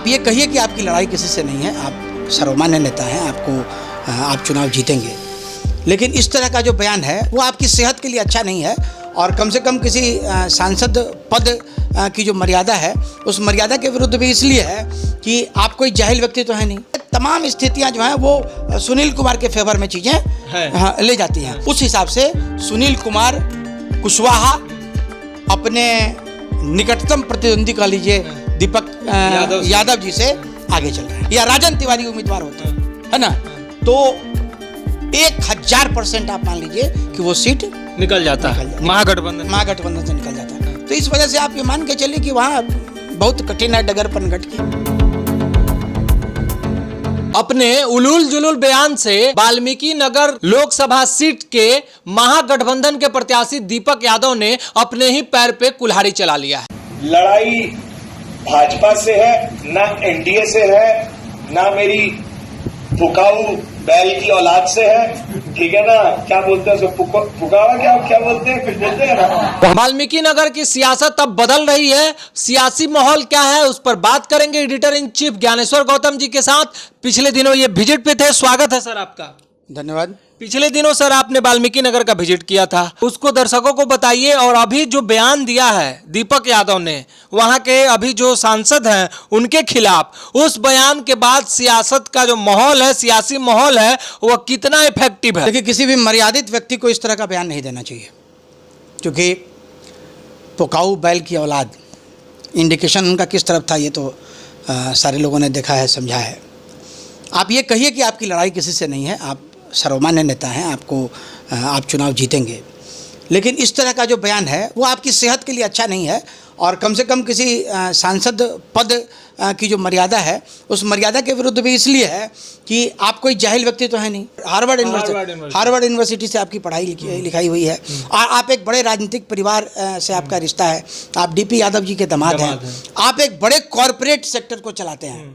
आप ये कहिए कि आपकी लड़ाई किसी से नहीं है, आप सर्वमान्य नेता हैं, आप चुनाव जीतेंगे, लेकिन इस तरह का जो बयान है वो आपकी सेहत के लिए अच्छा नहीं है। और कम से कम किसी सांसद पद की जो मर्यादा है उस मर्यादा के विरुद्ध भी इसलिए है कि आप कोई जाहिल व्यक्ति तो है नहीं। तमाम स्थितियां जो हैं वो सुनील कुमार के फेवर में चीज़ें ले जाती हैं। उस हिसाब से सुनील कुमार कुशवाहा अपने निकटतम प्रतिद्वंदी कह लीजिए दीपक यादव जी से आगे चल रहे हैं, या राजन तिवारी उम्मीदवार होते हैं, है ना, तो 1000% आप मान लीजिए कि वो सीट निकल जाता है, महागठबंधन से निकल जाता है। तो इस वजह से आप ये मान के चलिए कि वहाँ बहुत कठिन है डगर पनघट की। अपने उलूल जुलूल बयान से वाल्मीकि नगर लोकसभा सीट के महागठबंधन के प्रत्याशी दीपक यादव ने अपने ही पैर पे कुल्हाड़ी चला लिया है। लड़ाई भाजपा से है, ना एनडीए से है, ना मेरी फुकाऊ बैल की औलाद से है, ठीक है ना। क्या बोलते हैं फुकावा, क्या बोलते हैं, कुछ बोलते हैं ना। वाल्मीकि नगर की सियासत अब बदल रही है, सियासी माहौल क्या है उस पर बात करेंगे editor in chief Gyaneshwar Gautam ji के साथ। पिछले दिनों ये विजिट पे थे, स्वागत है सर आपका। धन्यवाद। पिछले दिनों सर आपने वाल्मीकि नगर का विजिट किया था, उसको दर्शकों को बताइए। और अभी जो बयान दिया है दीपक यादव ने वहां के अभी जो सांसद हैं उनके खिलाफ, उस बयान के बाद सियासत का जो माहौल है, सियासी माहौल है, वो कितना इफेक्टिव है? देखिए, किसी भी मर्यादित व्यक्ति को इस तरह का बयान नहीं देना चाहिए, क्योंकि पुकाऊ बैल की औलाद, इंडिकेशन उनका किस तरफ था ये तो सारे लोगों ने देखा है, समझा है। आप ये कहिए कि आपकी लड़ाई किसी से नहीं है, आप सर्वमान्य नेता हैं, आप चुनाव जीतेंगे, लेकिन इस तरह का जो बयान है वो आपकी सेहत के लिए अच्छा नहीं है। और कम से कम किसी सांसद पद की जो मर्यादा है उस मर्यादा के विरुद्ध भी इसलिए है कि आप कोई जाहिल व्यक्ति तो है नहीं। हार्वर्ड यूनिवर्सिटी से आपकी पढ़ाई लिखाई हुई है और आप एक बड़े राजनीतिक परिवार से आपका रिश्ता है। आप डीपी यादव जी के दामाद हैं, आप एक बड़े कॉरपोरेट सेक्टर को चलाते हैं।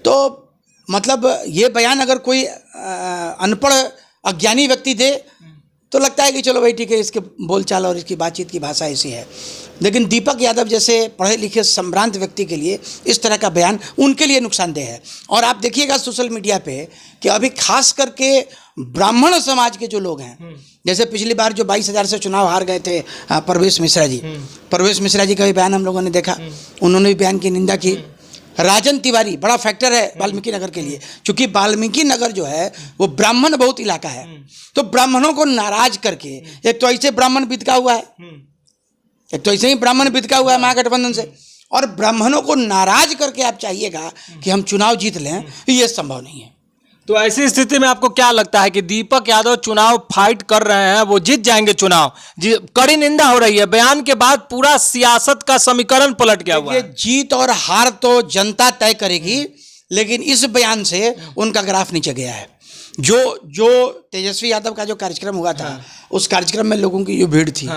तो मतलब ये बयान अगर कोई अनपढ़ अज्ञानी व्यक्ति दे तो लगता है कि चलो भाई ठीक है, इसके बोलचाल और इसकी बातचीत की भाषा ऐसी है। लेकिन दीपक यादव जैसे पढ़े लिखे संभ्रांत व्यक्ति के लिए इस तरह का बयान उनके लिए नुकसानदेह है। और आप देखिएगा सोशल मीडिया पे कि अभी खास करके ब्राह्मण समाज के जो लोग हैं, जैसे पिछली बार जो 22,000 से चुनाव हार गए थे परवेश मिश्रा जी का भी बयान हम लोगों ने देखा, उन्होंने भी बयान की निंदा की। राजन तिवारी बड़ा फैक्टर है वाल्मीकि नगर के लिए, क्योंकि वाल्मीकि नगर जो है वो ब्राह्मण बहुत इलाका है। तो ब्राह्मणों को नाराज करके, एक तो ऐसे ब्राह्मण बिदका हुआ है, महागठबंधन से, और ब्राह्मणों को नाराज करके आप चाहिएगा कि हम चुनाव जीत लें, ये संभव नहीं है। तो ऐसी स्थिति में आपको क्या लगता है कि दीपक यादव चुनाव फाइट कर रहे हैं, वो जीत जाएंगे चुनाव? कड़ी निंदा हो रही है, बयान के बाद पूरा सियासत का समीकरण पलट गया हुआ है। जीत और हार तो जनता तय करेगी, लेकिन इस बयान से उनका ग्राफ नीचे गया है। जो तेजस्वी यादव का जो कार्यक्रम हुआ था, उस कार्यक्रम में लोगों की जो भीड़ थी,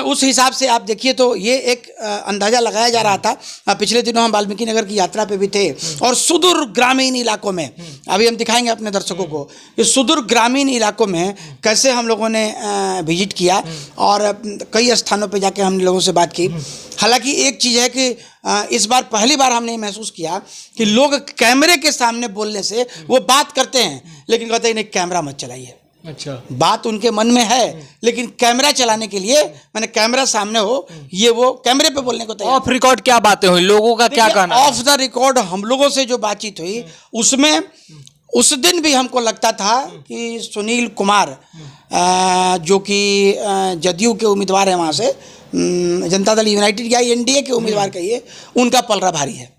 उस हिसाब से आप देखिए तो ये एक अंदाजा लगाया जा रहा था। पिछले दिनों हम वाल्मीकि नगर की यात्रा पे भी थे और सुदूर ग्रामीण इलाकों में, अभी हम दिखाएंगे अपने दर्शकों को कि सुदूर ग्रामीण इलाकों में कैसे हम लोगों ने विजिट किया और कई स्थानों पे जाके हम लोगों से बात की। हालांकि एक चीज़ है कि इस बार पहली बार हमने महसूस किया कि लोग कैमरे के सामने बोलने से वो बात करते हैं, लेकिन कहते हैं नहीं, कैमरा मत चलाइए। अच्छा, बात उनके मन में है, लेकिन कैमरा चलाने के लिए, मैंने कैमरा सामने हो, ये वो कैमरे पे बोलने को तैयार। ऑफ रिकॉर्ड क्या बातें हुई, लोगों का क्या कहना? ऑफ द रिकॉर्ड हम लोगों से जो बातचीत हुई उसमें उस दिन भी हमको लगता था कि सुनील कुमार जो कि जदयू के उम्मीदवार हैं, वहाँ से जनता दल यूनाइटेड या एनडीए के उम्मीदवार कहिए, उनका पलड़ा भारी है।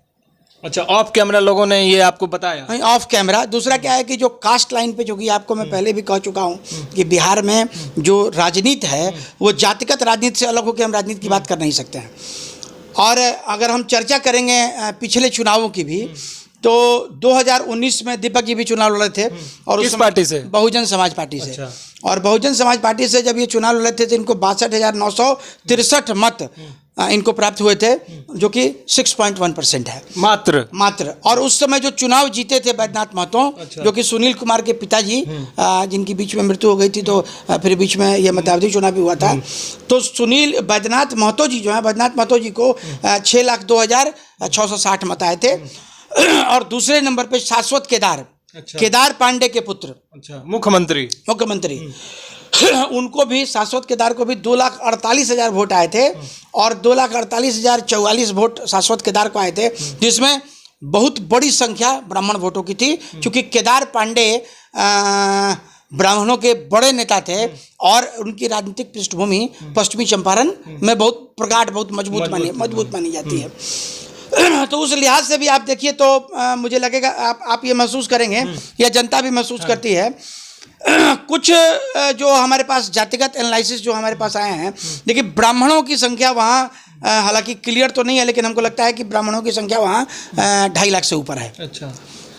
अच्छा, ऑफ कैमरा लोगों ने ये आपको बताया? नहीं, ऑफ कैमरा। दूसरा क्या है कि जो कास्ट लाइन पे, जो कि आपको मैं पहले भी कह चुका हूँ कि बिहार में जो राजनीति है वो जातिगत राजनीति से अलग होकर हम राजनीति की बात कर नहीं सकते हैं। और अगर हम चर्चा करेंगे पिछले चुनावों की भी, तो 2019 में दीपक जी भी चुनाव लड़े थे और किस पार्टी से? बहुजन समाज पार्टी से। अच्छा। और बहुजन समाज पार्टी से जब ये चुनाव लड़े थे तो इनको 62,963 मत इनको प्राप्त हुए थे, जो कि 6.1% है मात्र। और उस समय जो चुनाव जीते थे बैद्यनाथ महतो, जो कि सुनील कुमार के पिताजी जिनकी बीच में मृत्यु हो गई थी, तो फिर बीच में ये मध्यावधि चुनाव भी हुआ था। तो बैद्यनाथ महतो जी जो है, बैद्यनाथ महतो जी को 6,02,660 मत आए थे। और दूसरे नंबर पे शाश्वत केदार पांडे के पुत्र, मुख्यमंत्री उनको भी, शाश्वत केदार को भी 2,48,000 वोट आए थे और 2,48,044 वोट शाश्वत केदार को आए थे, जिसमें बहुत बड़ी संख्या ब्राह्मण वोटों की थी, क्योंकि केदार पांडे ब्राह्मणों के बड़े नेता थे और उनकी राजनीतिक पृष्ठभूमि पश्चिमी चंपारण में बहुत प्रगाढ़, बहुत मजबूत मानी जाती है। तो उस लिहाज से भी आप देखिए तो मुझे लगेगा आप ये महसूस करेंगे या जनता भी महसूस करती है। कुछ जो हमारे पास जातिगत एनालिसिस जो हमारे पास आए हैं, देखिए ब्राह्मणों की संख्या वहाँ हालांकि क्लियर तो नहीं है, लेकिन हमको लगता है कि ब्राह्मणों की संख्या वहाँ 2.5 लाख से ऊपर है। अच्छा,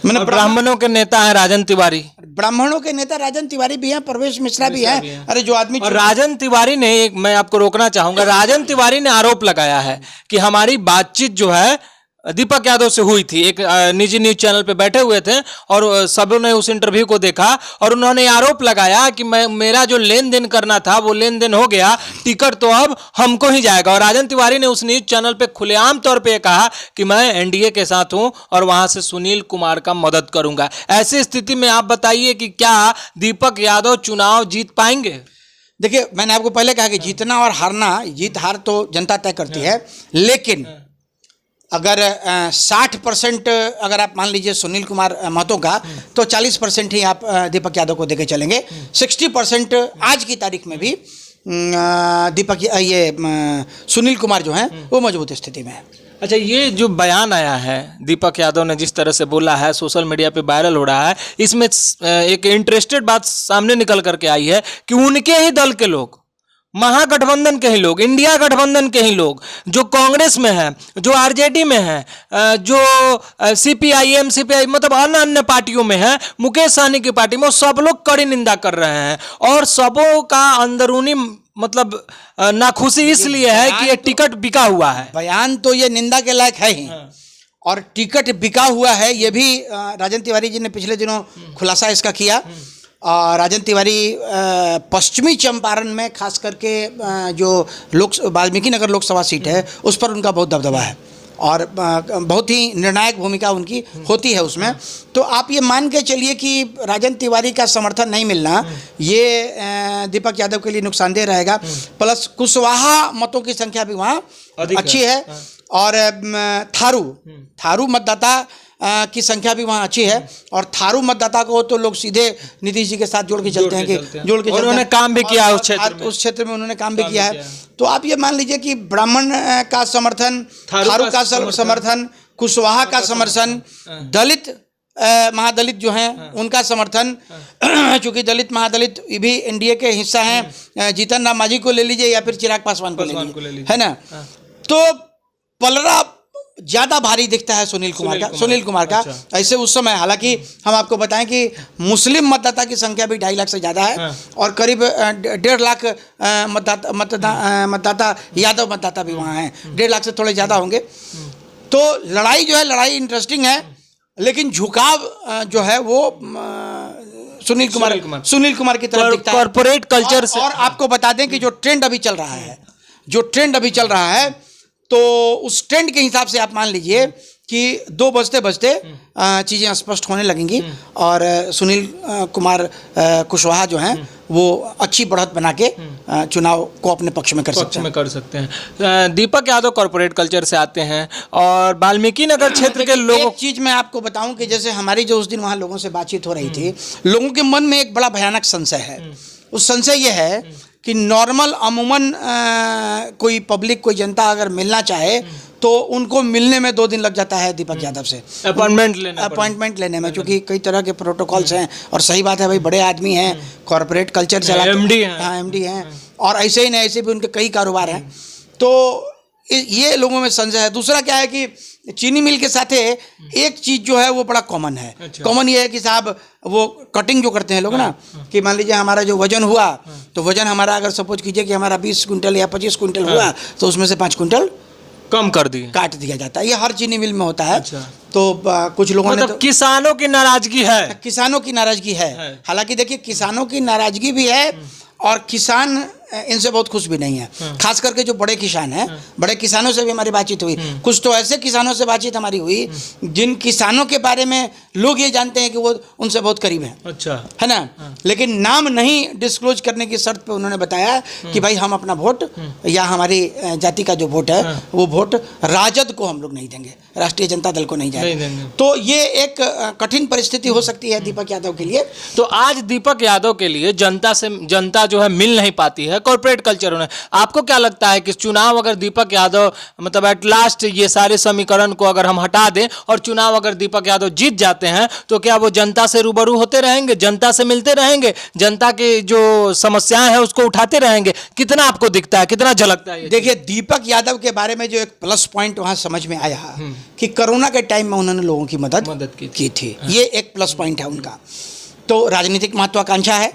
मतलब ब्राह्मणों के नेता है राजन तिवारी, ब्राह्मणों के नेता राजन तिवारी भी हैं, प्रवेश मिश्रा भी हैं। अरे जो आदमी, और राजन तिवारी ने, मैं आपको रोकना चाहूंगा, राजन तिवारी ने आरोप लगाया है कि हमारी बातचीत जो है दीपक यादव से हुई थी। एक निजी न्यूज चैनल पे बैठे हुए थे और सबों ने उस इंटरव्यू को देखा और उन्होंने आरोप लगाया कि मेरा जो लेन देन करना था वो लेन देन हो गया, टिकट तो अब हमको ही जाएगा। और राजन तिवारी ने उस न्यूज चैनल पे खुलेआम तौर पे कहा कि मैं एनडीए के साथ हूं और वहां से सुनील कुमार का मदद करूंगा। ऐसी स्थिति में आप बताइए कि क्या दीपक यादव चुनाव जीत पाएंगे? देखिए, मैंने आपको पहले कहा कि जीतना और हारना, जीत हार तो जनता तय करती है, लेकिन अगर 60% अगर आप मान लीजिए सुनील कुमार महतो का, तो 40% ही आप दीपक यादव को देके चलेंगे। 60% आज की तारीख में भी सुनील कुमार जो हैं वो मजबूत स्थिति में है। अच्छा, ये जो बयान आया है दीपक यादव ने जिस तरह से बोला है, सोशल मीडिया पे वायरल हो रहा है, इसमें एक इंटरेस्टेड बात सामने निकल करके आई है कि उनके ही दल के लोग, महागठबंधन के ही लोग, इंडिया गठबंधन के ही लोग, जो कांग्रेस में है, जो आरजेडी में है, जो सीपीआईएम मतलब अन्य पार्टियों में है, मुकेश सहनी की पार्टी में, वो सब लोग कड़ी निंदा कर रहे हैं और सबों का अंदरूनी मतलब नाखुशी इसलिए है कि ये टिकट बिका हुआ है। बयान तो ये निंदा के लायक है ही, और टिकट बिका हुआ है ये भी राजन तिवारी जी ने पिछले दिनों खुलासा इसका किया। राजन तिवारी पश्चिमी चंपारण में खास करके जो वाल्मीकि नगर लोकसभा सीट है उस पर उनका बहुत दबदबा है और बहुत ही निर्णायक भूमिका उनकी होती है उसमें। तो आप ये मान के चलिए कि राजन तिवारी का समर्थन नहीं मिलना ये दीपक यादव के लिए नुकसानदेह रहेगा। प्लस कुशवाहा मतों की संख्या भी वहाँ अच्छी है और थारू मतदाता की संख्या भी वहाँ अच्छी है और थारू मतदाता को तो लोग सीधे नीतीश जी के साथ जोड़ के चलते हैं कि उन्होंने काम भी किया उस क्षेत्र में उन्होंने काम भी किया है। तो आप ये मान लीजिए कि ब्राह्मण का समर्थन, थारू का समर्थन, कुशवाहा का समर्थन, दलित महादलित जो हैं उनका समर्थन, चूंकि दलित महादलित भी एनडीए के हिस्सा हैं, जीतन राम मांझी को ले लीजिए या फिर चिराग पासवान को ले लीजिए, है ना। तो पलड़ा ज़्यादा भारी दिखता है सुनील कुमार का। अच्छा। ऐसे उस समय हालांकि हम आपको बताएं कि मुस्लिम मतदाता की संख्या भी 2.5 लाख से ज़्यादा है और करीब 1.5 लाख मतदाता यादव मतदाता भी वहाँ हैं, 1.5 लाख से थोड़े ज़्यादा होंगे। तो लड़ाई इंटरेस्टिंग है, लेकिन झुकाव जो है वो सुनील कुमार की तरफ दिखता है, कॉर्पोरेट कल्चर से। और आपको बता दें कि जो ट्रेंड अभी चल रहा है तो उस ट्रेंड के हिसाब से आप मान लीजिए कि 2 बजते चीज़ें स्पष्ट होने लगेंगी और सुनील कुमार कुशवाहा जो हैं वो अच्छी बढ़त बना के चुनाव को अपने पक्ष में कर सकते हैं। दीपक यादव कॉर्पोरेट कल्चर से आते हैं और वाल्मीकि नगर क्षेत्र के लोगों, एक चीज़ मैं आपको बताऊं कि जैसे हमारी जो उस दिन वहाँ लोगों से बातचीत हो रही थी, लोगों के मन में एक बड़ा भयानक संशय है। उस संशय ये है कि नॉर्मल अमूमन कोई पब्लिक, कोई जनता अगर मिलना चाहे तो उनको मिलने में 2 दिन लग जाता है दीपक यादव से अपॉइंटमेंट लेने में, क्योंकि कई तरह के प्रोटोकॉल्स हैं। और सही बात है भाई, बड़े आदमी हैं, कॉर्पोरेट कल्चर चलाते हैं, एमडी हैं और ऐसे ही नहीं ऐसे भी उनके कई कारोबार हैं। तो ये लोगों में संशय है। दूसरा क्या है कि चीनी मिल के साथ एक चीज जो है वो बड़ा कॉमन है। अच्छा। कॉमन ये है कि साहब वो कटिंग जो करते हैं लोग ना, कि मान लीजिए हमारा जो वजन हुआ, तो वजन हमारा अगर सपोज कीजिए कि हमारा 20 कुंटल या 25 कुंटल हुआ, तो उसमें से 5 कुंटल कम कर दिए, काट दिया जाता है। ये हर चीनी मिल में होता है। अच्छा। तो कुछ लोगों ने मतलब किसानों की नाराजगी है। किसानों की नाराजगी है। हालांकि देखिए किसानों की नाराजगी भी है और किसान इनसे बहुत खुश भी नहीं है। खास करके जो बड़े किसान हैं, बड़े किसानों से भी हमारी बातचीत हुई। कुछ तो ऐसे किसानों से बातचीत हमारी हुई जिन किसानों के बारे में लोग ये जानते हैं कि वो उनसे बहुत करीब हैं। अच्छा। है ना। लेकिन नाम नहीं डिस्क्लोज करने की शर्त पे उन्होंने बताया कि भाई हम अपना वोट या हमारी जाति का जो वोट है वो वोट राजद को हम लोग नहीं देंगे, राष्ट्रीय जनता दल को नहीं जाएंगे। तो ये एक कठिन परिस्थिति हो सकती है दीपक यादव के लिए। तो आज दीपक यादव के लिए जनता जो है मिल नहीं पाती है, कॉर्पोरेट कल्चर होना। आपको क्या लगता है कि चुनाव अगर दीपक यादव मतलब एट लास्ट ये सारे समीकरण को अगर हम हटा दें और चुनाव अगर दीपक यादव जीत जाते हैं, तो क्या वो जनता से रूबरू होते रहेंगे, जनता से मिलते रहेंगे, जनता की जो समस्याएं हैं उसको उठाते रहेंगे? कितना आपको दिखता है, कितना झलकता है? देखिए दीपक यादव के बारे में जो एक प्लस पॉइंट वहां समझ में आया कि कोरोना के टाइम में उन्होंने लोगों की मदद की थी। ये एक प्लस पॉइंट है उनका। तो राजनीतिक महत्वाकांक्षा है।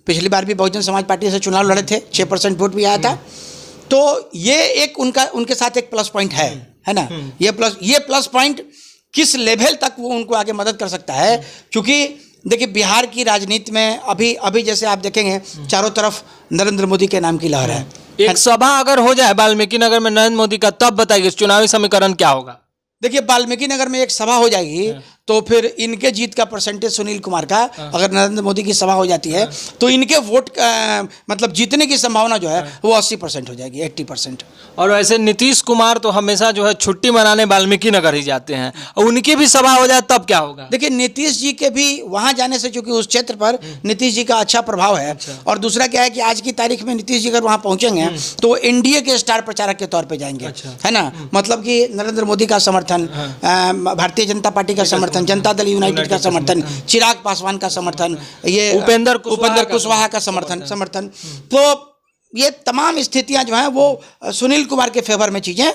पिछली बार भी बहुजन समाज पार्टी से चुनाव लड़े थे, 6% वोट भी आया था। तो ये एक उनके साथ एक प्लस पॉइंट है ना। ये प्लस पॉइंट किस लेवल तक वो उनको आगे मदद कर सकता है, क्योंकि देखिए बिहार की राजनीति में अभी जैसे आप देखेंगे चारों तरफ नरेंद्र मोदी के नाम की लहर है। एक सभा अगर हो जाए वाल्मीकि नगर में नरेंद्र मोदी का, तब बताइए चुनावी समीकरण क्या होगा? देखिए वाल्मीकि नगर में एक सभा हो जाएगी तो फिर इनके जीत का परसेंटेज सुनील कुमार का, अगर नरेंद्र मोदी की सभा हो जाती है तो इनके वोट मतलब जीतने की संभावना जो है वो 80% हो जाएगी, 80%। और वैसे नीतीश कुमार तो हमेशा जो है छुट्टी मनाने वाल्मीकि नगर ही जाते हैं, और उनकी भी सभा हो जाए तब क्या होगा? देखिए नीतीश जी के भी वहां जाने से, चूंकि उस क्षेत्र पर नीतीश जी का अच्छा प्रभाव है। और दूसरा क्या है कि आज की तारीख में नीतीश जी अगर वहां पहुंचेंगे तो एनडीए के स्टार प्रचारक के तौर पर जाएंगे। है ना। मतलब कि नरेंद्र मोदी का समर्थन, भारतीय जनता पार्टी का समर्थन, जनता दल यूनाइटेड का समर्थन, चिराग पासवान का समर्थन, ये उपेंद्र कुशवाहा का समर्थन। तो ये तमाम स्थितियां जो हैं वो सुनील कुमार के फेवर में चीजें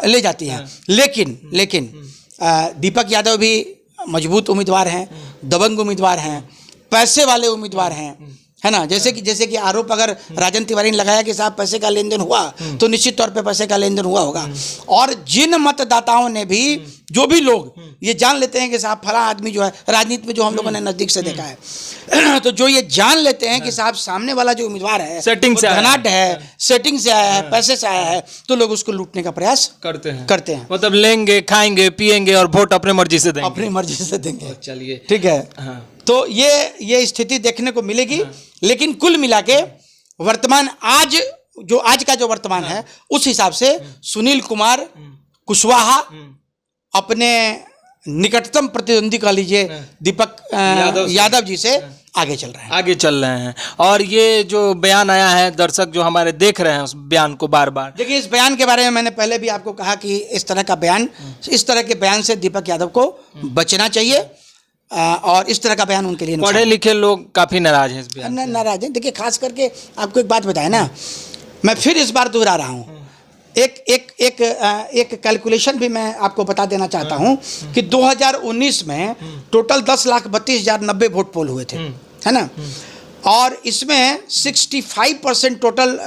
ले जाती हैं। लेकिन दीपक यादव भी मजबूत उम्मीदवार हैं, दबंग उम्मीदवार हैं, पैसे वाले उम्मीदवार हैं। है ना। जैसे कि आरोप अगर राजन तिवारी ने लगाया कि साहब पैसे का लेन देन हुआ, तो निश्चित तौर पे पैसे का लेन देन हुआ होगा। और जिन मतदाताओं ने भी, जो भी लोग ये जान लेते हैं कि साहब फला आदमी जो है, राजनीति में जो हम लोगों ने नजदीक से देखा है, तो जो ये जान लेते हैं कि साहब सामने वाला जो उम्मीदवार है सेटिंग से धनाढ्य है, सेटिंग से आया है, पैसे से आया है, तो लोग उसको लूटने का प्रयास करते हैं। मतलब लेंगे, खाएंगे, पिएंगे और वोट अपने मर्जी से देंगे। अपनी मर्जी से देंगे। चलिए ठीक है। तो ये स्थिति देखने को मिलेगी। लेकिन कुल मिला के वर्तमान आज का जो वर्तमान है उस हिसाब से सुनील कुमार कुशवाहा अपने निकटतम प्रतिद्वंदी कह लीजिए दीपक यादव जी से आगे चल रहे हैं। और ये जो बयान आया है, दर्शक जो हमारे देख रहे हैं उस बयान को बार बार, देखिए इस बयान के बारे में मैंने पहले भी आपको कहा कि इस तरह के बयान से दीपक यादव को बचना चाहिए। और इस तरह का बयान उनके लिए, पढ़े लिखे लोग काफी नाराज हैं इस बयान से। नाराज हैं। देखिए खास करके आपको एक बात बताए ना, मैं फिर इस बार दोहरा रहा हूँ, एक कैलकुलेशन भी मैं आपको बता देना चाहता हूँ कि 2019 में टोटल 10,32,090 वोट पोल हुए थे। है ना। और इसमें 65% टोटल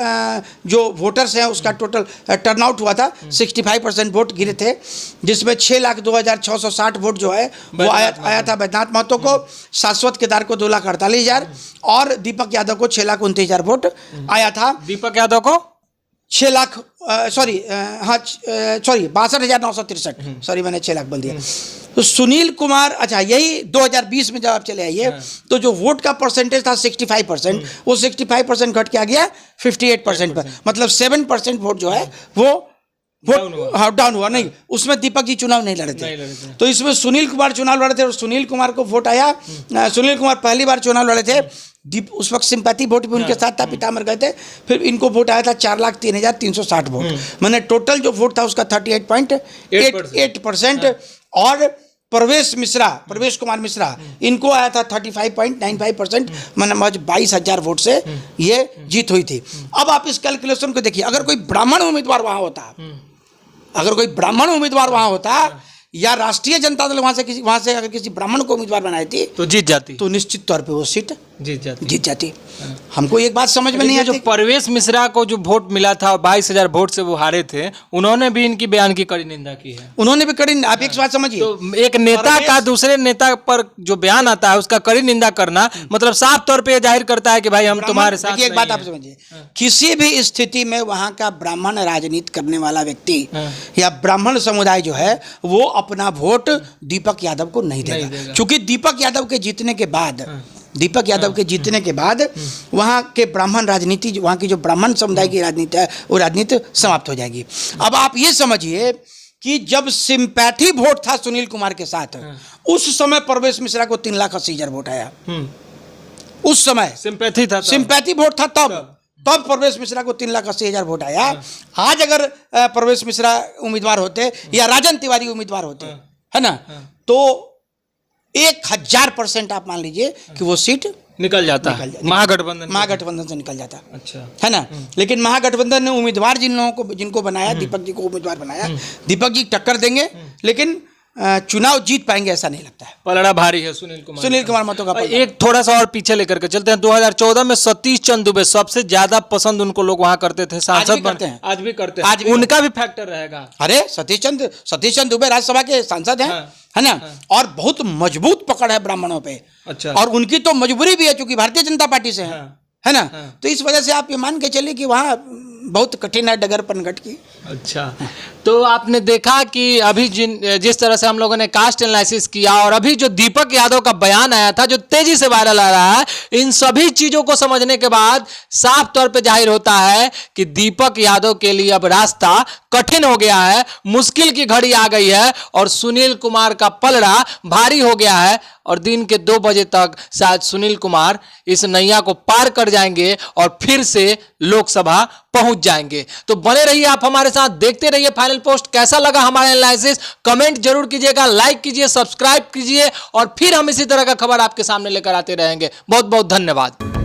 जो वोटर्स हैं उसका टोटल टर्नआउट हुआ था। 65% वोट गिरे थे, जिसमें 6,02,660 वोट जो है वो आया था बैद्यनाथ महतो को, शाश्वत केदार को 2,48,000 और दीपक यादव को 6,29,000 वोट आया था। दीपक यादव को 62,963, सॉरी मैंने 6 लाख बोल दिया। तो सुनील कुमार, अच्छा यही 2020 में जब आप चले आइए तो जो वोट का परसेंटेज था 65%, वो 65% घट के आ गया 58% पर। मतलब 7% वोट जो है वो डाउन हुआ। नहीं, उसमें दीपक जी चुनाव नहीं लड़े थे। तो इसमें सुनील कुमार चुनाव लड़े थे और सुनील कुमार को वोट आया। सुनील कुमार पहली बार चुनाव लड़े थे, उस वक्त सिंपैथी वोट भी उनके साथ था, पिता मर गए थे। फिर इनको वोट आया था 4,03,360 वोट। मैंने टोटल जो वोट था उसका 38.8%। और प्रवेश कुमार मिश्रा, इनको आया था 35.95%। मैंने 22,000 वोट से ये जीत हुई थी। अब आप इस कैलकुलेशन को देखिए, अगर कोई ब्राह्मण उम्मीदवार वहां होता अगर कोई ब्राह्मण उम्मीदवार वहां होता या राष्ट्रीय जनता दल वहां से अगर किसी ब्राह्मण को उम्मीदवार बनाई थी तो जीत जाती, तो निश्चित तौर पे वो सीट जीत जाती। हमको एक बात समझ में नहीं जो आती। परवेश मिश्रा को जो वोट मिला था और 22,000 वोट से वो हारे थे, उन्होंने भी इनकी बयान की कड़ी निंदा की है। उन्होंने भी कड़ी, आप एक बात समझिए, तो एक नेता का दूसरे नेता पर जो बयान आता है उसका कड़ी निंदा करना मतलब साफ तौर पे जाहिर करता है कि भाई हम तुम्हारे साथ देखिए एक बात आप समझिए, किसी भी स्थिति में वहां का ब्राह्मण राजनीति करने वाला व्यक्ति या ब्राह्मण समुदाय जो है वो अपना वोट दीपक यादव को नहीं देगा, क्योंकि दीपक यादव के जीतने के बाद वहाँ के ब्राह्मण राजनीति, वहाँ की जो ब्राह्मण समुदाय की राजनीति है वो राजनीति समाप्त हो जाएगी। अब आप ये समझिए कि जब सिंपैथी वोट था सुनील कुमार के साथ, उस समय परवेश मिश्रा को 3,80,000 वोट आया। उस समय सिंपैथी वोट था तब परवेश मिश्रा को 3,80,000 वोट आया। आज अगर परवेश मिश्रा उम्मीदवार होते या राजन तिवारी उम्मीदवार होते, है ना, तो 1000% आप मान लीजिए कि वो सीट निकल जाता, महागठबंधन से निकल जाता। अच्छा, है ना। लेकिन महागठबंधन ने उम्मीदवार जिनको बनाया, दीपक जी को उम्मीदवार बनाया, दीपक जी टक्कर देंगे लेकिन चुनाव जीत पाएंगे ऐसा नहीं लगता है। पलड़ा भारी है सुनील कुमार मतों का। एक थोड़ा सा और पीछे लेकर के चलते हैं। 2014 में सतीश चंद्र दुबे सबसे ज्यादा पसंद उनको लोग वहां करते थे, सांसद बनते हैं, आज भी करते हैं, उनका भी फैक्टर रहेगा। अरे सतीश चंद्र दुबे राज्यसभा के सांसद हैं, है ना, और बहुत मजबूत पकड़ है ब्राह्मणों पे। अच्छा, और उनकी तो मजबूरी भी है क्योंकि भारतीय जनता पार्टी से है ना। तो इस वजह से आप ये मान के चलिए कि वहाँ बहुत कठिन है डगर पनघट की। अच्छा, तो आपने देखा कि अभी जिस तरह से हम लोगों ने कास्ट एनालिसिस किया और अभी जो दीपक यादव का बयान आया था जो तेजी से वायरल आ रहा है, इन सभी चीजों को समझने के बाद साफ तौर पे जाहिर होता है कि दीपक यादव के लिए अब रास्ता कठिन हो गया है, मुश्किल की घड़ी आ गई है और सुनील कुमार का पलड़ा भारी हो गया है और दिन के 2 बजे तक शायद सुनील कुमार इस नैया को पार कर जाएंगे और फिर से लोकसभा पहुंच जाएंगे। तो बने रहिए आप हमारे साथ, देखते रहिए फाइनल पोस्ट। कैसा लगा हमारा एनालिसिस कमेंट जरूर कीजिएगा, लाइक कीजिए, सब्सक्राइब कीजिए और फिर हम इसी तरह का खबर आपके सामने लेकर आते रहेंगे। बहुत बहुत धन्यवाद।